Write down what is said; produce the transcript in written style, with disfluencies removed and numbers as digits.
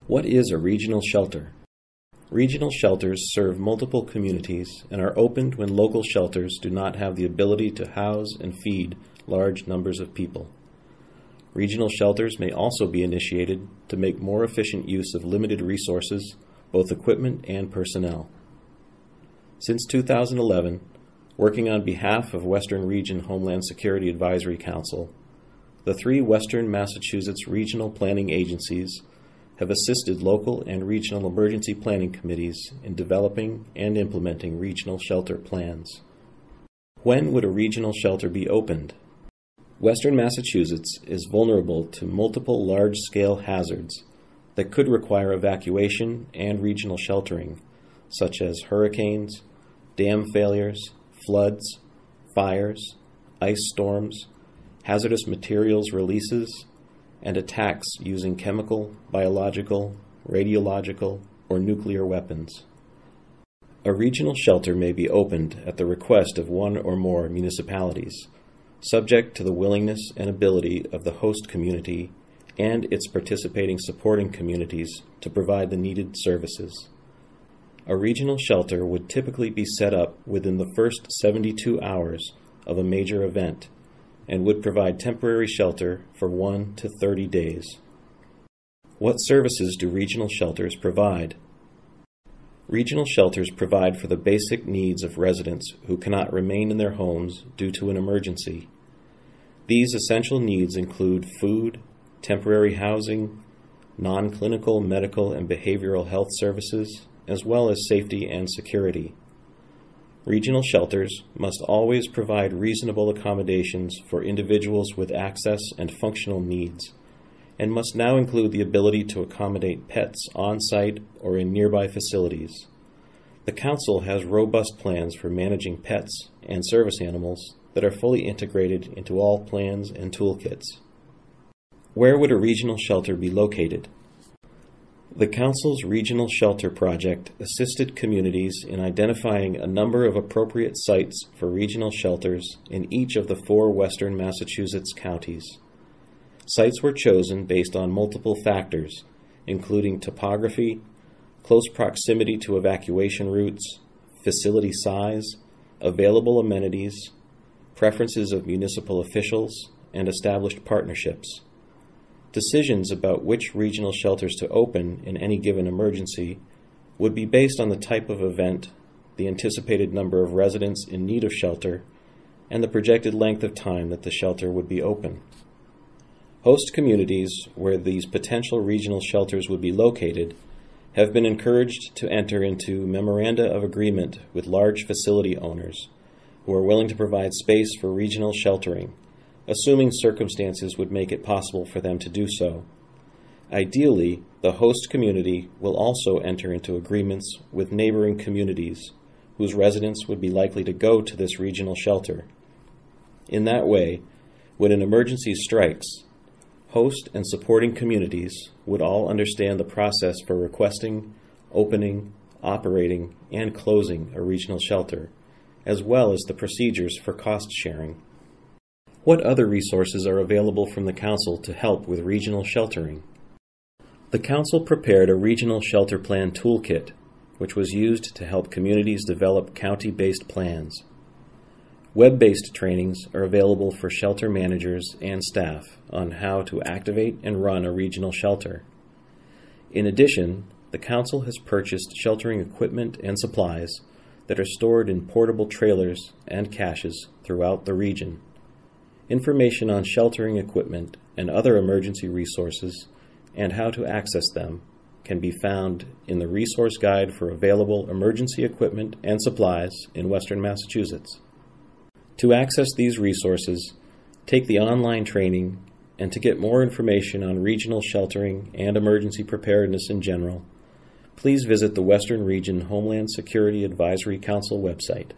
What is a regional shelter? Regional shelters serve multiple communities and are opened when local shelters do not have the ability to house and feed large numbers of people. Regional shelters may also be initiated to make more efficient use of limited resources, both equipment and personnel. Since 2011, working on behalf of Western Region Homeland Security Advisory Council, the 3 Western Massachusetts regional planning agencies have assisted local and regional emergency planning committees in developing and implementing regional shelter plans. When would a regional shelter be opened? Western Massachusetts is vulnerable to multiple large-scale hazards that could require evacuation and regional sheltering, such as hurricanes, dam failures, floods, fires, ice storms, hazardous materials releases, and attacks using chemical, biological, radiological, or nuclear weapons. A regional shelter may be opened at the request of one or more municipalities, subject to the willingness and ability of the host community and its participating supporting communities to provide the needed services. A regional shelter would typically be set up within the first 72 hours of a major event and would provide temporary shelter for 1 to 30 days. What services do regional shelters provide? Regional shelters provide for the basic needs of residents who cannot remain in their homes due to an emergency. These essential needs include food, temporary housing, non-clinical medical and behavioral health services, as well as safety and security. Regional shelters must always provide reasonable accommodations for individuals with access and functional needs, and must now include the ability to accommodate pets on-site or in nearby facilities. The Council has robust plans for managing pets and service animals that are fully integrated into all plans and toolkits. Where would a regional shelter be located? The Council's Regional Shelter Project assisted communities in identifying a number of appropriate sites for regional shelters in each of the 4 western Massachusetts counties. Sites were chosen based on multiple factors, including topography, close proximity to evacuation routes, facility size, available amenities, preferences of municipal officials, and established partnerships. Decisions about which regional shelters to open in any given emergency would be based on the type of event, the anticipated number of residents in need of shelter, and the projected length of time that the shelter would be open. Host communities where these potential regional shelters would be located have been encouraged to enter into memoranda of agreement with large facility owners who are willing to provide space for regional sheltering, assuming circumstances would make it possible for them to do so. Ideally, the host community will also enter into agreements with neighboring communities whose residents would be likely to go to this regional shelter. In that way, when an emergency strikes, host and supporting communities would all understand the process for requesting, opening, operating, and closing a regional shelter, as well as the procedures for cost sharing. What other resources are available from the Council to help with regional sheltering? The Council prepared a Regional Shelter Plan Toolkit, which was used to help communities develop county-based plans. Web-based trainings are available for shelter managers and staff on how to activate and run a regional shelter. In addition, the Council has purchased sheltering equipment and supplies that are stored in portable trailers and caches throughout the region. Information on sheltering equipment and other emergency resources and how to access them can be found in the Resource Guide for Available Emergency Equipment and Supplies in Western Massachusetts. To access these resources, take the online training, and to get more information on regional sheltering and emergency preparedness in general, please visit the Western Region Homeland Security Advisory Council website.